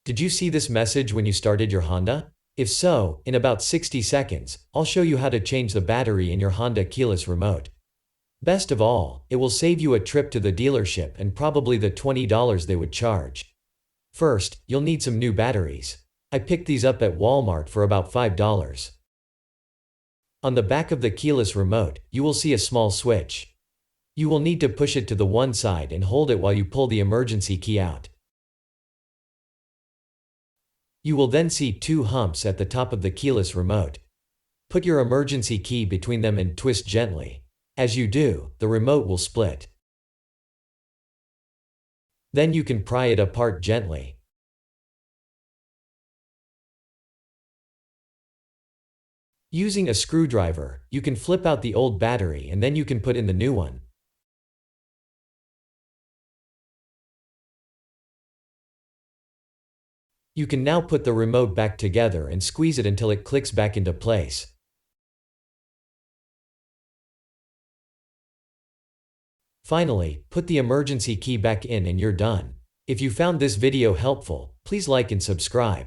Did you see this message when you started your Honda? If so, in about 60 seconds, I'll show you how to change the battery in your Honda keyless remote. Best of all, it will save you a trip to the dealership and probably the $20 they would charge. First, you'll need some new batteries. I picked these up at Walmart for about $5. On the back of the keyless remote, you will see a small switch. You will need to push it to the one side and hold it while you pull the emergency key out. You will then see two humps at the top of the keyless remote. Put your emergency key between them and twist gently. As you do, the remote will split. Then you can pry it apart gently. Using a screwdriver, you can flip out the old battery and then you can put in the new one. You can now put the remote back together and squeeze it until it clicks back into place. Finally, put the emergency key back in and you're done. If you found this video helpful, please like and subscribe.